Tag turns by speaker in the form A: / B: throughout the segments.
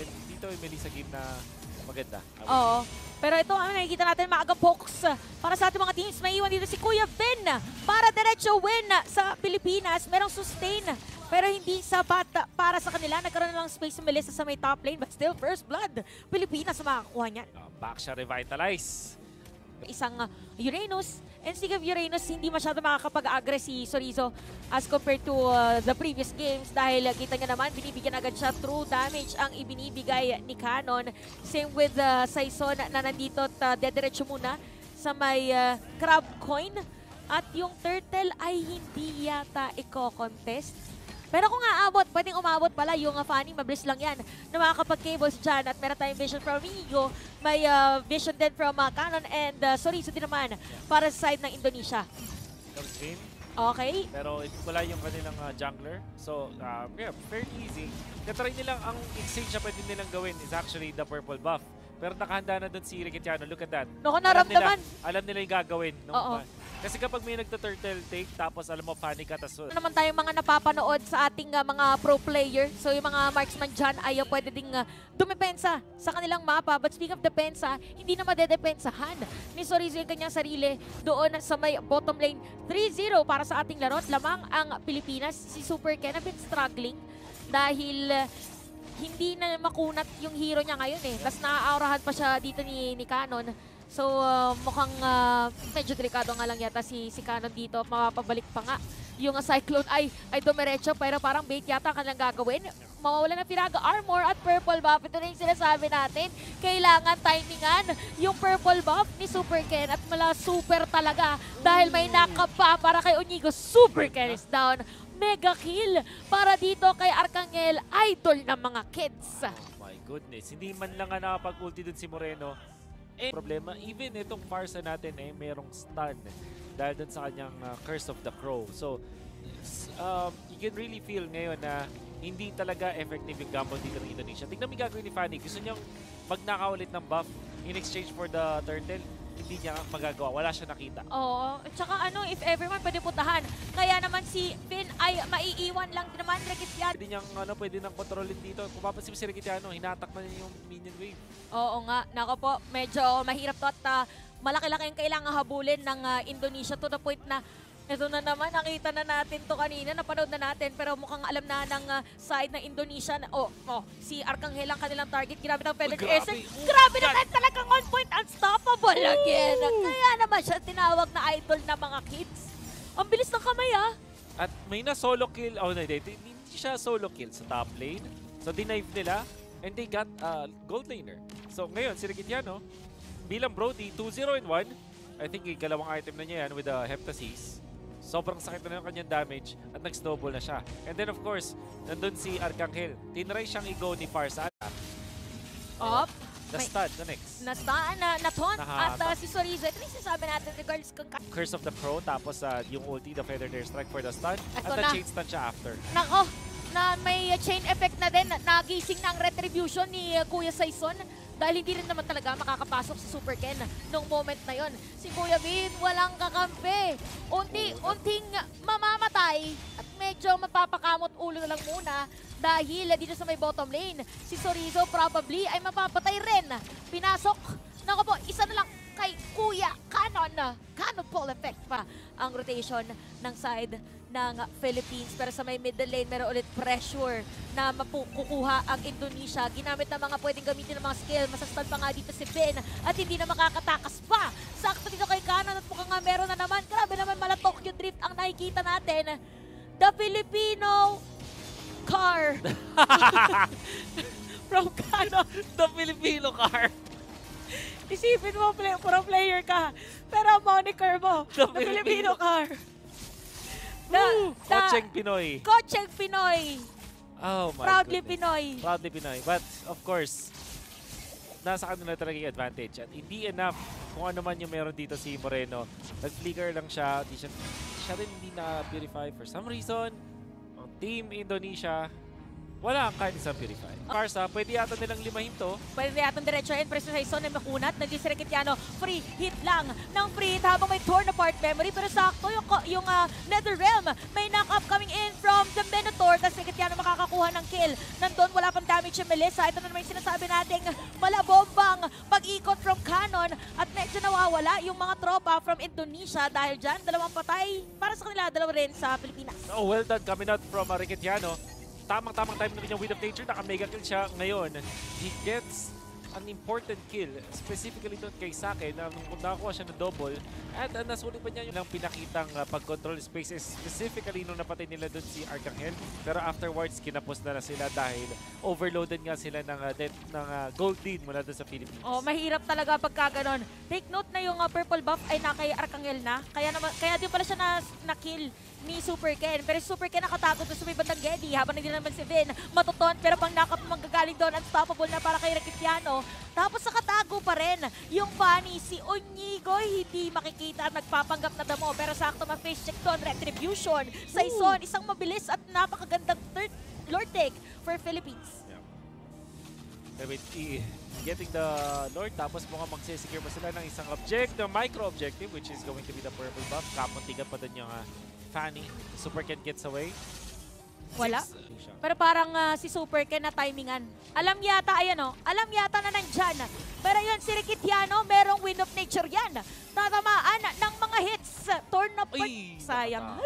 A: dito yung Melissa game na maganda.
B: Oo. Pero ito, nakikita natin maaga pokes para sa ating mga teams. May iwan dito si Kuya Ben para diretso win sa Pilipinas. Merong sustain, pero hindi sapat para sa kanila. Nagkaroon na lang space sa Melissa sa may top lane, but still first blood. Pilipinas makakuha niyan.
A: Back siya, revitalize.
B: Isang Uranus. And speaking of Uranus, hindi masyado makakapag-aggress si Sorizo as compared to the previous games dahil kita nga naman, binibigyan agad siya true damage ang ibinibigay ni Canon. Same with Saison na nandito at dediretso muna sa may crab coin. At yung turtle ay hindi yata i-contest. Pero kung aabot, pwedeng umabot pala yung Fanny, mabilis lang yan na makakapag-cables dyan. At meron tayong vision from Inigo, may vision din from Canon and Sorizo din naman para sa side ng Indonesia.
A: Game.
B: Okay.
A: Pero wala yung kanilang jungler. So, yeah, fairly easy. Katry nilang ang exchange na pwede nilang gawin is actually the purple buff. Pero nakahanda na doon si Riquitiano. Look at that.
B: Naku, naramdaman.
A: Alam nila yung gagawin. No?
B: Oo.
A: Kasi kapag may nagta-turtle take, tapos alam mo, panic ka, tapos...
B: Naman tayong mga napapanood sa ating mga pro player. So yung mga marksman dyan ay pwede ding dumepensa sa kanilang mapa. But speaking of depensa, hindi na madedepensahan ni Sorizo yung kanyang sarili doon sa may bottom lane. 3-0 para sa ating laro. Lamang ang Pilipinas. Si Super Ken na been struggling dahil... hindi na makunat yung hero niya ngayon eh. Tapos naaaurahan pa siya dito ni Canon. So mukhang medyo delikado nga lang yata si Canon dito. Mapapabalik pa nga. Yung Cyclone ay dumiretso pero parang bait yata kanilang gagawin. Mawawala ng Firaga Armor at Purple Buff. Ito na yung sinasabi natin. Kailangan timingan yung Purple Buff ni Super Ken at mala super talaga dahil may knock-up pa para kay Inigo. Super Ken is down. Mega kill para dito kay Arcangel, idol ng mga kids.
A: Oh my goodness, hindi man lang nga nakapag-ulti dun si Moreno. Problema, even itong Farsa natin merong stun dahil dun sa kanyang Curse of the Crow. So, you can really feel ngayon na hindi talaga effective yung gamble dito ng Indonesia. Tignan mo yung gagawin ni Fanny. Gusto niyang mag-naka ulit ng buff in exchange for the turtle. Hindi niya magagawa. Wala siya nakita.
B: Oo. At saka if everyone pwede putahan. Kaya naman si Finn ay maiiwan lang din naman. Riquitiano.
A: Pwede niyang, pwede nang kontrolin dito. Kung papansin mo si Riquitiano, hinatak na niya yung minion wave.
B: Oo nga. Nako po, medyo mahirap to at malaki-laki ang kailangan habulin ng Indonesia to the point na ito na naman, nakita na natin to kanina, napanood na natin, pero mukhang alam na ng side ng Indonesia na, si Arcangel ang kanilang target. Grabe ng Pellet Essence. Grabe naman talagang on point, unstoppable again. Kaya naman siya tinawag na idol na mga kids. Ang bilis ng kamay
A: At may na solo kill, hindi siya solo kill sa top lane. So denive nila, and they got gold laner. So ngayon, si Riquitiano, bilang Brody, 2-0 in 1. I think ikalawang item na niya yan with the Heptasis. Sobrang sakit na yung kanyang damage at nag-snowball na siya. And then of course, nandun si Arcangel. Tinry siyang i-go ni Farsa. Na-stun, the next.
B: Na-stun, na-taunt, at si Sorizo. Ito yung sinasabi natin regardless kung...
A: Curse of the Crow, tapos yung ulti, the Feather Dare Strike for the stun. At the chain stun siya after.
B: Nako, na may chain effect na din. Nagising na ang retribution ni Kuya Saison. Dahil hindi rin naman talaga makakapasok sa Super Ken nung moment na yon. Si Kuya Vin, walang kakampi. Unting mamamatay at medyo mapapakamot ulo na lang muna dahil dito sa may bottom lane, si Sorizo probably ay mapapatay rin. Pinasok. Naku po, isa na lang kay Kuya Canon. Canon Ball effect pa ang rotation ng side ng Philippines. Pero sa may middle lane, meron ulit pressure na makukuha ang Indonesia. Ginamit na mga pwedeng gamitin ng mga skill. Masastan pa nga dito si Ben at hindi na makakatakas pa. Sakto dito kay Canon at mukhang nga meron na naman. Grabe naman mala Tokyo Drift ang nakikita natin. The Filipino car. From Canon.
A: The Filipino car.
B: Isipin mo, pro player ka. Pero moniker mo, The Filipino car.
A: Kocheng Pinoy.
B: Kocheng Pinoy.
A: Oh my
B: Proudly
A: goodness.
B: Pinoy.
A: Proudly Pinoy. But of course, nasa kanila talaga yung advantage. At hindi enough kung ano man yung meron dito si Moreno. Nag-flicker lang siya. Siya rin hindi na-purify for some reason. Ang Team Indonesia wala ang kahit isang Purify. Karsa, pwede yata nilang limahin to.
B: Pwede yatang diretsoin, pero sa Saison ay makunat. Nag-si Reketiano, free hit lang ng free hit habang may torn apart memory. Pero sakto yung Netherrealm. May knock-up coming in from the Minotaur. Tapos Reketiano makakakuha ng kill. Nandun, wala pang damage yung Melissa. Ito na naman yung sinasabi nating malabombang pag-ikot from Cannon. At medyo nawawala yung mga tropa from Indonesia. Dahil dyan, 2 patay. Para sa kanila, 2 rin sa Pilipinas.
A: Oh, well done coming out from Reketiano. Tamang-tamang time na rin yung Wind of Nature. Naka-mega kill siya ngayon. He gets an important kill, specifically doon kay Sake, na kung nakakuha siya ng double. At nasulit pa niya yung lang pinakitang pag-control spaces, specifically nung napatay nila doon si Arcangel. Pero afterwards, kinapos na sila dahil overloaded nga sila ng gold lead mula doon sa Philippines.
B: Oh, mahirap talaga pagka ganon. Take note na yung purple buff ay na kay Arcangel na. Kaya din pala siya na-kill ni Super Ken. Pero si Super Ken nakatago doon sa may bandang Geddy. Habang nagdila naman si Vin, matuton. Pero pang knock-up manggagaling doon, unstoppable na para kay Reketiano. Tapos nakatago pa rin yung Fanny. Si Onigo hindi makikita at nagpapanggap na damo. Pero sakto ma-face check doon. Retribution. Saison, isang mabilis at napakagandang third Lord take for Philippines.
A: Getting the Lord, tapos mukhang magsisecure pa sila ng isang micro-objective, which is going to be the purple buff. Kamuntigan pa dun yung Fanny. Super Ken gets away.
B: Wala. Pero parang si Super Ken na timingan. Alam yata, alam yata na nandyan. Pero yun, si Reketiano, merong Wind of Nature yan. Tatamaan ng mga hits. Torn apart. Sayang.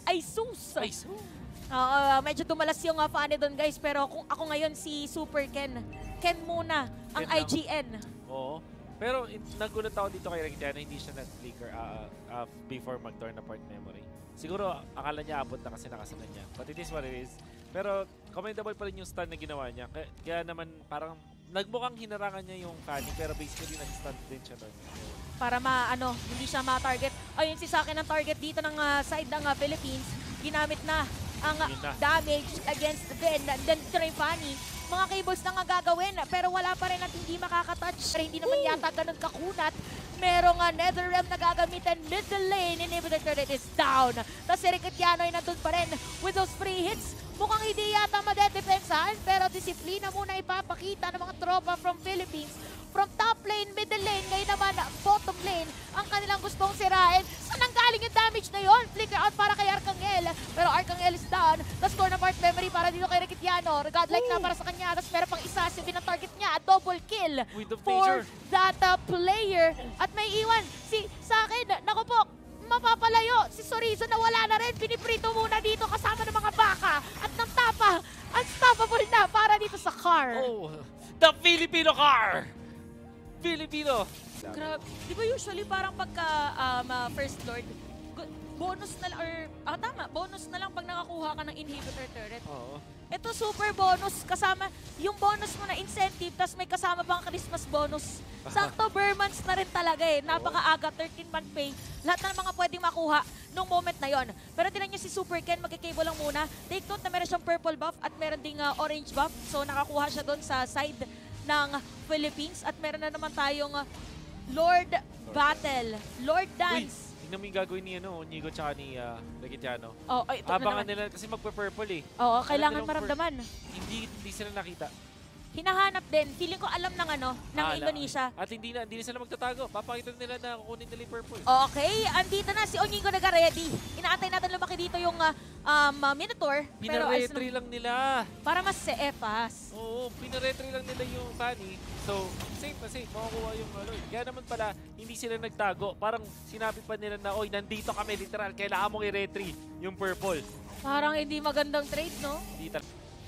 B: Ay sus. Medyo dumalas yung Fanny doon, guys. Pero kung ako ngayon si Super Ken, Ken muna ang
A: Ken lang.
B: IGN.
A: Oo. Pero nagulat ako dito kay Reketiano, hindi siya nag-flicker before mag-turn apart memory. Siguro akala niya abot na kasi nakasanan niya. But it is what it is. Pero commendable pa rin yung stun na ginawa niya. Kaya naman parang nagmukhang hinarangan niya yung Fanny, pero basically nag-stun din siya doon.
B: Para hindi siya ma-target. Ayun si sa akin ang target dito ng side ng Philippines. Ginamit na ang damage against Vin. Then ito na yung Fanny. Mga cables na nga gagawin, pero wala pa rin at hindi makakatouch. Pero hindi naman yata ganun kakunat. Merong Netherrealm na gagamitin. Middle lane, inhibitor turret is down. Tapos si Reketiano ay nandun pa rin with those free hits. Mukhang hindi yata madedepensahan, pero disiplina muna ipapakita ng mga tropa from Philippines. From top lane, middle lane, ngayon naman bottom lane, ang kanilang gustong sirain. Saan ang galing yung damage na yon? Flicker out para kay Arcangel. Pero Arcangel is down. Tapos torn apart memory para dito kay Reketiano. Godlike na para sa kanya. Tapos meron pang isa, si Vin ang target niya. Double kill for that player. At may iwan sa akin. Naku po, mapapalayo. Si Sorizo na wala na rin. Piniprito muna dito kasama ng mga baka. At ng tapa, unstoppable na para dito sa car.
A: Oh, the Filipino car! Filipino!
B: Grabe. Di ba usually parang pagka First Lord, bonus na lang, bonus na lang pag nakakuha ka ng inhibitor turret.
A: Oo.
B: Ito super bonus, kasama yung bonus mo na incentive, tapos may kasama pang Christmas bonus. Sakto, Burmans na rin talaga eh. Napakaaga, 13-month pay. Lahat na mga pwedeng makuha nung moment na yon. Pero tinan nyo si Super Ken, magkikable lang muna. Take note na meron siyang purple buff at meron ding orange buff. So nakakuha siya doon sa side ng Philippines. At meron na naman tayong Lord Battle, Lord Dance.
A: Tingnan mo yung gagawin ni Onigo tsaka ni Reketiano.
B: Oh, ito na
A: Abangan
B: naman.
A: nila kasi magpe-purple eh.
B: Oo, kailangan maramdaman.
A: Hindi sila nakita.
B: Hinahanap din. Feeling ko alam ng ng Indonesia.
A: At hindi na sila magtatago. Papakita nila na kukunin nila yung purple.
B: Okay, andito na si Onigo nag-ready. Inaantay natin lumaki dito yung Minotaur.
A: Pinaretry lang nila.
B: Para mas safe.
A: Oo, pinaretry lang nila yung Fanny. So, safe na safe. Makakuha yung Lord. Kaya naman pala, hindi sila nagtago. Parang sinabi pa nila na, oy, nandito kami literal. Kailangan mong i-retry yung purple.
B: Parang hindi magandang trade, no?
A: Hindi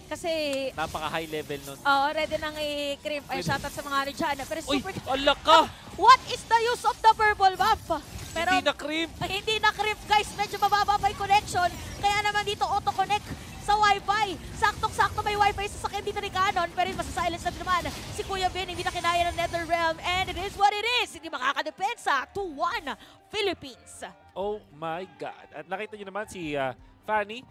B: Kasi
A: napaka-high level nun.
B: Oo, ready nang i-creep. Ay, shoutout sa mga dyan. Pero
A: Uy,
B: super...
A: ala ka!
B: What is the use of the purple buff? Pero,
A: Hindi na creep!
B: Hindi na creep, guys. Medyo mababa pa yung connection. Kaya naman dito auto-connect sa Wi-Fi. Saktong-sakto may Wi-Fi sa sakyan dito ni Cannon. Pero masa-silence na naman si Kuya Ben. Hindi na kinaya ng Netherrealm. And it is what it is. Hindi makakadepensa. 2-1 Philippines.
A: Oh my God. At nakita nyo naman si Fanny.